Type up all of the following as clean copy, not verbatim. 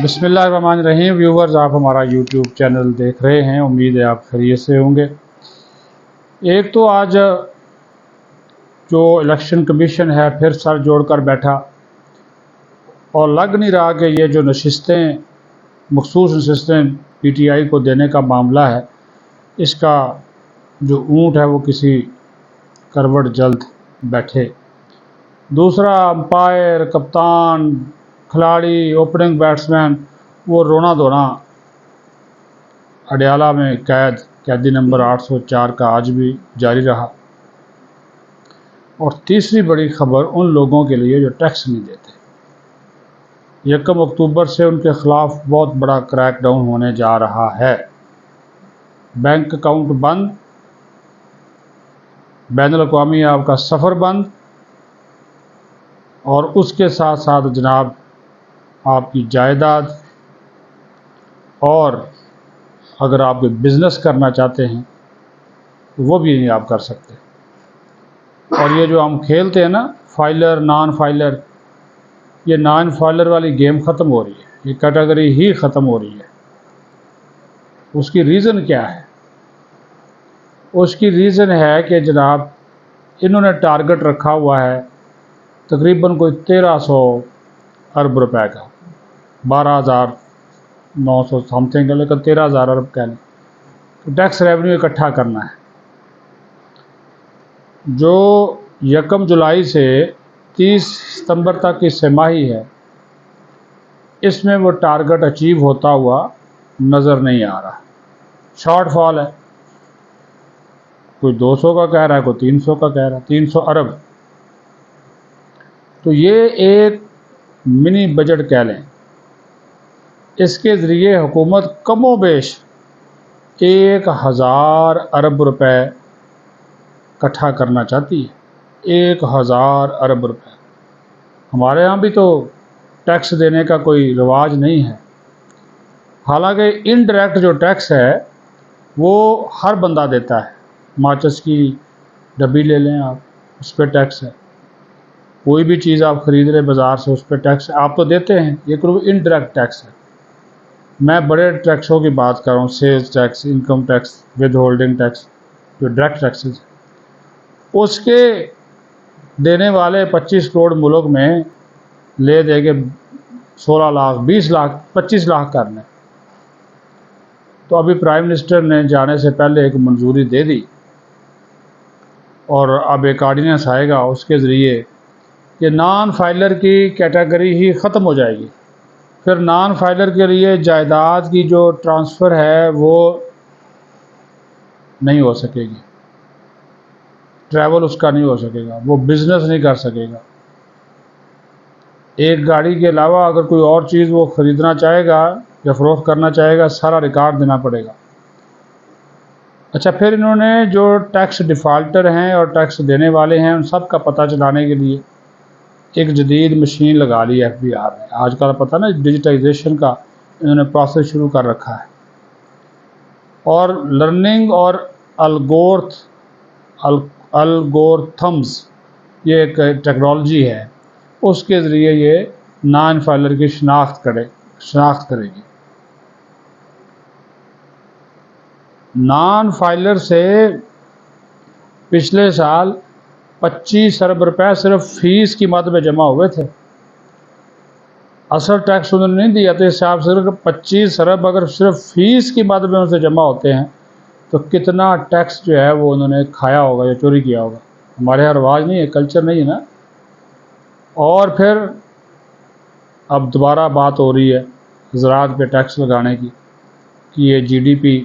بسم اللہ الرحمن الرحیم ویورز، آپ ہمارا یوٹیوب چینل دیکھ رہے ہیں، امید ہے آپ خیریت سے ہوں گے۔ ایک تو آج جو الیکشن کمیشن ہے پھر سر جوڑ کر بیٹھا اور لگ نہیں رہا کہ یہ جو نشستیں مخصوص نشستیں پی ٹی آئی کو دینے کا معاملہ ہے، اس کا جو اونٹ ہے وہ کسی کروٹ جلد بیٹھے۔ دوسرا، امپائر، کپتان، کھلاڑی، اوپننگ بیٹسمین، وہ رونا دھونا اڈیالہ میں قیدی نمبر 804 کا آج بھی جاری رہا۔ اور تیسری بڑی خبر ان لوگوں کے لیے جو ٹیکس نہیں دیتے، 1 اکتوبر سے ان کے خلاف بہت بڑا کریک ڈاؤن ہونے جا رہا ہے۔ بینک اکاؤنٹ بند، بین الاقوامی آپ کا سفر بند، اور اس کے ساتھ ساتھ جناب آپ کی جائیداد، اور اگر آپ کوئی بزنس کرنا چاہتے ہیں تو وہ بھی نہیں آپ کر سکتے۔ اور یہ جو ہم کھیلتے ہیں نا فائلر نان فائلر، یہ نان فائلر والی گیم ختم ہو رہی ہے، یہ کیٹیگری ہی ختم ہو رہی ہے۔ اس کی ریزن کیا ہے؟ اس کی ریزن ہے کہ جناب انہوں نے ٹارگٹ رکھا ہوا ہے تقریباً کوئی 1300 ارب روپے کا، 12,900 سم تھنگ، لیکن 13,000 ارب کہہ لیں تو ٹیکس ریونیو اکٹھا کرنا ہے، جو 1 جولائی سے 30 ستمبر تک کی سماہی ہے، اس میں وہ ٹارگٹ اچیو ہوتا ہوا نظر نہیں آ رہا، شارٹ فال ہے۔ کوئی 200 کا کہہ رہا ہے، کوئی 300 کا کہہ رہا ہے، 300 ارب۔ تو یہ ایک منی بجٹ کہہ لیں، اس کے ذریعے حکومت کم و بیش 1,000 ارب روپے اکٹھا کرنا چاہتی ہے، 1,000 ارب روپے۔ ہمارے ہاں بھی تو ٹیکس دینے کا کوئی رواج نہیں ہے، حالانکہ انڈائریکٹ جو ٹیکس ہے وہ ہر بندہ دیتا ہے۔ ماچس کی ڈبی لے لیں آپ، اس پہ ٹیکس ہے، کوئی بھی چیز آپ خرید رہے بازار سے اس پہ ٹیکس ہے، آپ تو دیتے ہیں، یہ کوئی انڈائریکٹ ٹیکس ہے۔ میں بڑے ٹیکسوں کی بات کر رہا ہوں، sales tax, income tax, withholding tax, جو ڈائریکٹ ٹیکسز ہیں، اس کے دینے والے 25 کروڑ ملک میں لے دے کے 16 لاکھ، 20 لاکھ، 25 لاکھ کر لیں۔ تو ابھی پرائم منسٹر نے جانے سے پہلے ایک منظوری دے دی، اور اب ایک آرڈیننس آئے گا، اس کے ذریعے یہ نان فائلر کی کیٹیگری ہی ختم ہو جائے گی۔ پھر نان فائلر کے لیے جائیداد کی جو ٹرانسفر ہے وہ نہیں ہو سکے گی، ٹریول اس کا نہیں ہو سکے گا، وہ بزنس نہیں کر سکے گا۔ ایک گاڑی کے علاوہ اگر کوئی اور چیز وہ خریدنا چاہے گا یا فروخت کرنا چاہے گا، سارا ریکارڈ دینا پڑے گا۔ اچھا، پھر انہوں نے جو ٹیکس ڈیفالٹر ہیں اور ٹیکس دینے والے ہیں ان سب کا پتہ چلانے کے لیے ایک جدید مشین لگا لی ایف بی آر نے۔ آج کل پتہ نا ڈیجیٹائزیشن کا انہوں نے پروسیس شروع کر رکھا ہے، اور لرننگ اور الگورتھمز، یہ ایک ٹیکنالوجی ہے، اس کے ذریعے یہ نان فائلر کی شناخت کرے گی۔ نان فائلر سے پچھلے سال 25 ارب روپے صرف فیس کی مد میں جمع ہوئے تھے، اصل ٹیکس انہوں نے نہیں دیا، تو اس حساب سے 25 ارب اگر صرف فیس کی مد میں ان سے جمع ہوتے ہیں تو کتنا ٹیکس جو ہے وہ انہوں نے کھایا ہوگا یا چوری کیا ہوگا۔ ہمارے یہاں رواج نہیں ہے، کلچر نہیں ہے نا۔ اور پھر اب دوبارہ بات ہو رہی ہے زراعت پہ ٹیکس لگانے کی، کہ یہ جی ڈی پی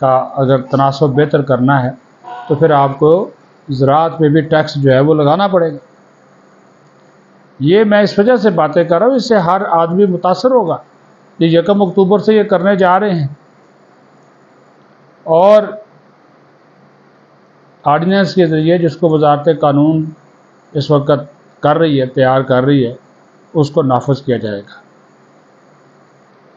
کا اگر تناسب بہتر کرنا ہے تو پھر آپ کو زراعت پہ بھی ٹیکس جو ہے وہ لگانا پڑے گا۔ یہ میں اس وجہ سے باتیں کر رہا ہوں، اس سے ہر آدمی متاثر ہوگا۔ یہ 1 اکتوبر سے یہ کرنے جا رہے ہیں، اور آرڈیننس کے ذریعے جس کو وزارت قانون اس وقت کر رہی ہے، تیار کر رہی ہے، اس کو نافذ کیا جائے گا۔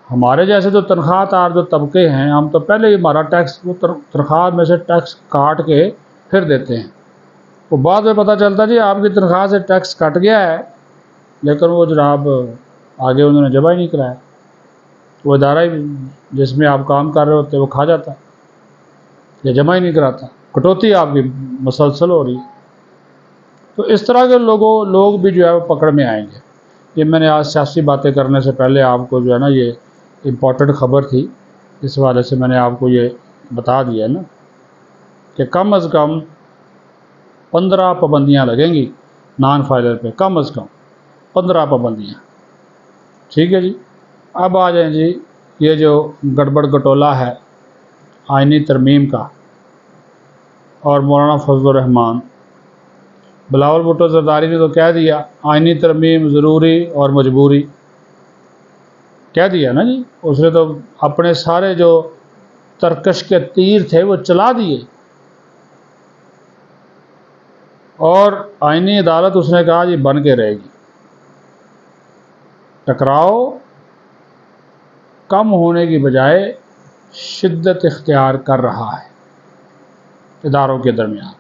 ہمارے جیسے جو تنخواہ دار جو طبقے ہیں، ہم تو پہلے ہی ہمارا ٹیکس وہ تنخواہ میں سے ٹیکس کاٹ کے پھر دیتے ہیں، وہ بعد میں پتہ چلتا جی آپ کی تنخواہ سے ٹیکس کٹ گیا ہے، لیکن وہ جناب آگے انہوں نے جمع ہی نہیں کرایا۔ وہ ادارہ ہی جس میں آپ کام کر رہے ہوتے وہ کھا جاتا یا جمع ہی نہیں کراتا، کٹوتی آپ کی مسلسل ہو رہی ہے۔ تو اس طرح کے لوگ بھی جو ہے وہ پکڑ میں آئیں گے۔ یہ میں نے آج سیاسی باتیں کرنے سے پہلے آپ کو جو ہے نا یہ امپورٹنٹ خبر تھی، اس حوالے سے میں نے آپ کو یہ بتا دیا ہے نا کہ کم از کم 15 پابندیاں لگیں گی نان فائلر پہ، کم از کم 15 پابندیاں۔ ٹھیک ہے جی، اب آ جائیں جی یہ جو گڑبڑ گٹولہ ہے آئینی ترمیم کا، اور مولانا فضل الرحمان، بلاول بھٹو زرداری نے تو کہہ دیا آئینی ترمیم ضروری اور مجبوری، کہہ دیا نا جی، اس نے تو اپنے سارے جو ترکش کے تیر تھے وہ چلا دیے، اور آئینی عدالت اس نے کہا جی بن کے رہے گی۔ ٹکراؤ کم ہونے کی بجائے شدت اختیار کر رہا ہے اداروں کے درمیان۔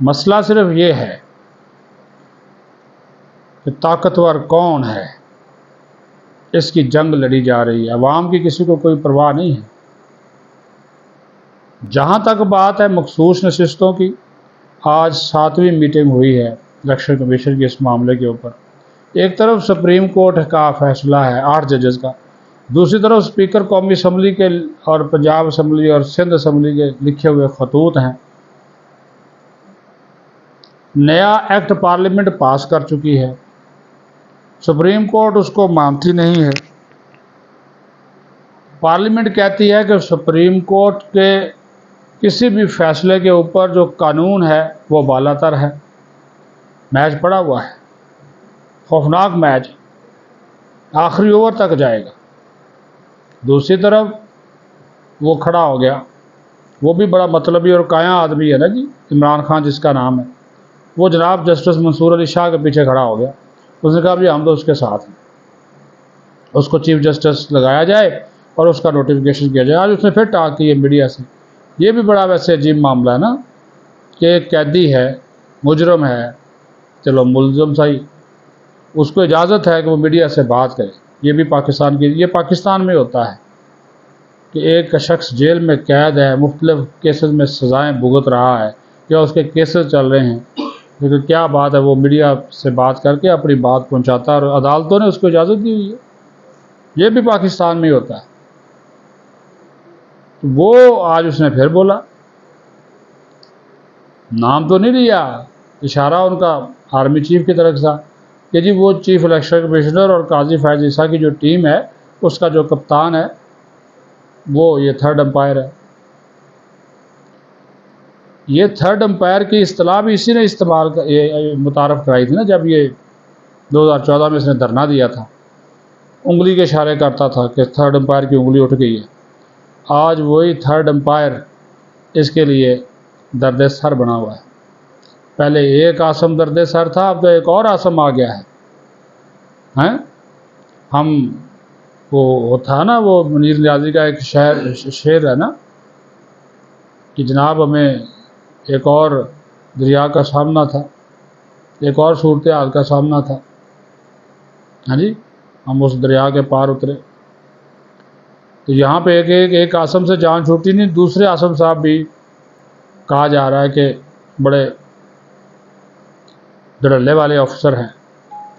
مسئلہ صرف یہ ہے کہ طاقتور کون ہے، اس کی جنگ لڑی جا رہی ہے، عوام کی کسی کو کوئی پرواہ نہیں ہے۔ جہاں تک بات ہے مخصوص نشستوں کی، آج 7ویں میٹنگ ہوئی ہے الیکشن کمیشن کے اس معاملے کے اوپر۔ ایک طرف سپریم کورٹ کا فیصلہ ہے 8 ججز کا، دوسری طرف اسپیکر قومی اسمبلی کے اور پنجاب اسمبلی اور سندھ اسمبلی کے لکھے ہوئے خطوط ہیں۔ نیا ایکٹ پارلیمنٹ پاس کر چکی ہے، سپریم کورٹ اس کو مانتی نہیں ہے۔ پارلیمنٹ کہتی ہے کہ سپریم کورٹ کے کسی بھی فیصلے کے اوپر جو قانون ہے وہ بالاتر ہے۔ میچ پڑا ہوا ہے، خوفناک میچ، آخری اوور تک جائے گا۔ دوسری طرف وہ کھڑا ہو گیا، وہ بھی بڑا مطلبی اور قائم آدمی ہے نا جی، عمران خان جس کا نام ہے، وہ جناب جسٹس منصور علی شاہ کے پیچھے کھڑا ہو گیا۔ اس نے کہا بھی ہم تو اس کے ساتھ ہیں، اس کو چیف جسٹس لگایا جائے اور اس کا نوٹیفیکیشن کیا جائے۔ آج اس نے پھر ٹاک کی ہے میڈیا سے۔ یہ بھی بڑا ویسے عجیب معاملہ ہے نا کہ ایک قیدی ہے، مجرم ہے، چلو ملزم صحیح، اس کو اجازت ہے کہ وہ میڈیا سے بات کرے۔ یہ بھی پاکستان میں ہوتا ہے کہ ایک شخص جیل میں قید ہے، مختلف کیسز میں سزائیں بھگت رہا ہے یا اس کے کیسز چل رہے ہیں، لیکن کیا بات ہے وہ میڈیا سے بات کر کے اپنی بات پہنچاتا ہے، اور عدالتوں نے اس کو اجازت دی ہوئی ہے۔ یہ بھی پاکستان میں ہوتا ہے۔ وہ آج اس نے پھر بولا، نام تو نہیں لیا، اشارہ ان کا آرمی چیف کی طرف تھا کہ جی وہ چیف الیکشن کمشنر اور قاضی فیض عیسیٰ کی جو ٹیم ہے اس کا جو کپتان ہے وہ یہ تھرڈ امپائر ہے۔ یہ تھرڈ امپائر کی اصطلاح بھی اسی نے متعارف کرائی تھی نا، جب یہ 2014 میں اس نے دھرنا دیا تھا، انگلی کے اشارے کرتا تھا کہ تھرڈ امپائر کی انگلی اٹھ گئی ہے۔ آج وہی تھرڈ امپائر اس کے لیے درد سر بنا ہوا ہے۔ پہلے ایک آسم درد سر تھا، اب تو ایک اور آسم آ گیا ہے۔ ہم وہ تھا نا، وہ منیر نیازی کا ایک شعر ہے نا کہ جناب ہمیں ایک اور دریا کا سامنا تھا، ایک اور صورتحال کا سامنا تھا، ہاں جی، ہم اس دریا کے پار اترے۔ تو یہاں پہ ایک آسم سے جان چھوٹی نہیں، دوسرے آسم صاحب بھی کہا جا رہا ہے کہ بڑے دھڑلے والے افسر ہیں،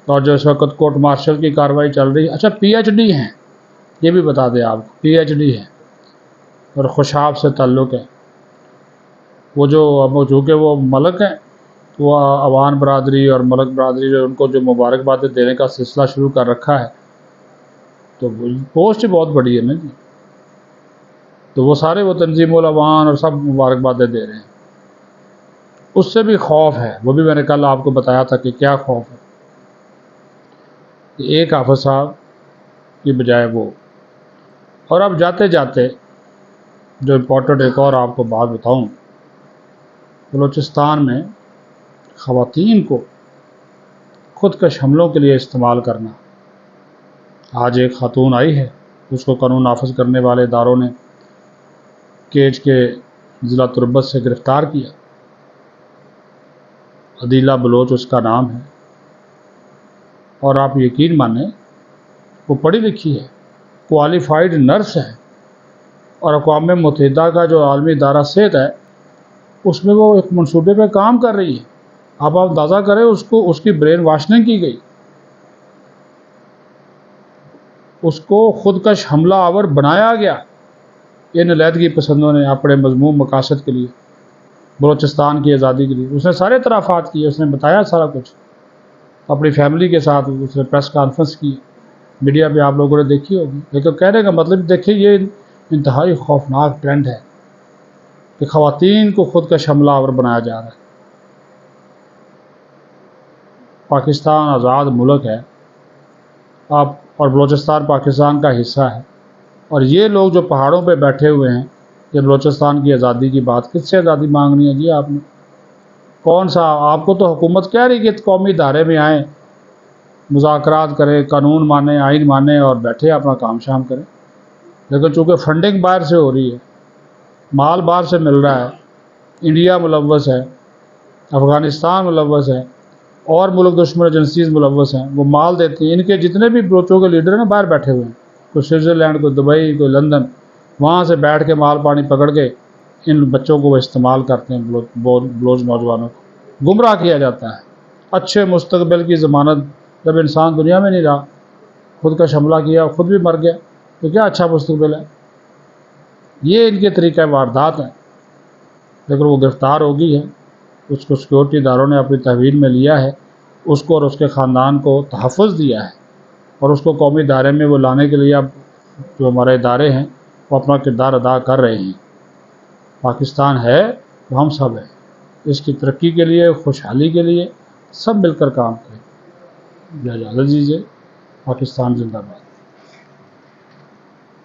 اور جو اس وقت کورٹ مارشل کی کارروائی چل رہی ہے، اچھا پی ایچ ڈی ہیں، یہ بھی بتا دیں آپ کو، پی ایچ ڈی ہے اور خوشاب سے تعلق ہے۔ وہ جو چونکہ وہ ملک ہیں، وہ عوان برادری اور ملک برادری نے ان کو جو مبارکبادیں دینے کا سلسلہ شروع کر رکھا ہے، تو پوسٹ بہت بڑی ہے نا جی، تو وہ سارے وہ تنظیم العوان اور سب مبارکبادیں دے رہے ہیں۔ اس سے بھی خوف ہے، وہ بھی میں نے کل آپ کو بتایا تھا کہ کیا خوف ہے کہ ایک حافظ صاحب کی بجائے وہ۔ اور اب جاتے جاتے جو امپورٹنٹ ایک اور آپ کو بات بتاؤں، بلوچستان میں خواتین کو خودکش حملوں کے لیے استعمال کرنا۔ آج ایک خاتون آئی ہے، اس کو قانون نافذ کرنے والے اداروں نے کیچ کے ضلع تربت سے گرفتار کیا۔ عدیلہ بلوچ اس کا نام ہے۔ اور آپ یقین مانیں وہ پڑھی لکھی ہے، کوالیفائڈ نرس ہے، اور اقوام متحدہ کا جو عالمی ادارہ صحت ہے اس میں وہ ایک منصوبے پہ کام کر رہی ہے۔ آپ اندازہ کریں اس کی برین واش نہیں کی گئی، اس کو خودکش حملہ آور بنایا گیا ان علیحدگی پسندوں نے اپنے مذموم مقاصد کے لیے، بلوچستان کی آزادی کے لیے۔ اس نے سارے اعترافات کیے، اس نے بتایا سارا کچھ اپنی فیملی کے ساتھ، اس نے پریس کانفرنس کی، میڈیا پہ آپ لوگوں نے دیکھی ہوگی۔ لیکن کہنے کا مطلب دیکھیں یہ انتہائی خوفناک ٹرینڈ ہے کہ خواتین کو خودکش حملہ آور بنایا جا رہا ہے۔ پاکستان آزاد ملک ہے اور بلوچستان پاکستان کا حصہ ہے، اور یہ لوگ جو پہاڑوں پہ بیٹھے ہوئے ہیں کہ بلوچستان کی آزادی کی بات، کس سے آزادی مانگنی ہے جی آپ نے؟ کون سا؟ آپ کو تو حکومت کہہ رہی کہ قومی ادارے میں آئیں، مذاکرات کریں، قانون مانیں، آئین مانیں اور بیٹھے اپنا کام شام کریں، لیکن چونکہ فنڈنگ باہر سے ہو رہی ہے، مال باہر سے مل رہا ہے، انڈیا ملوث ہے، افغانستان ملوث ہے، اور ملک دشمن ایجنسیز ملوث ہیں، وہ مال دیتی ہیں۔ ان کے جتنے بھی بلوچوں کے لیڈر ہیں نا باہر بیٹھے ہوئے ہیں، کوئی سوئٹزرلینڈ، کوئی دبئی، کوئی لندن، وہاں سے بیٹھ کے مال پانی پکڑ کے ان بچوں کو وہ استعمال کرتے ہیں، بلوچ نوجوانوں کو گمراہ کیا جاتا ہے۔ اچھے مستقبل کی ضمانت جب انسان دنیا میں نہیں رہا، خود کا حملہ کیا، خود بھی مر گیا، تو کیا اچھا مستقبل ہے؟ یہ ان کے طریقہ واردات ہیں، لیکن وہ گرفتار ہو گئی ہے، اس کو سیکورٹی اداروں نے اپنی تحویل میں لیا ہے، اس کو اور اس کے خاندان کو تحفظ دیا ہے، اور اس کو قومی ادارے میں وہ لانے کے لیے اب جو ہمارے ادارے ہیں وہ اپنا کردار ادا کر رہے ہیں۔ پاکستان ہے تو ہم سب ہیں، اس کی ترقی کے لیے، خوشحالی کے لیے سب مل کر کام کریں۔ اجازت دیجیے، پاکستان زندہ باد۔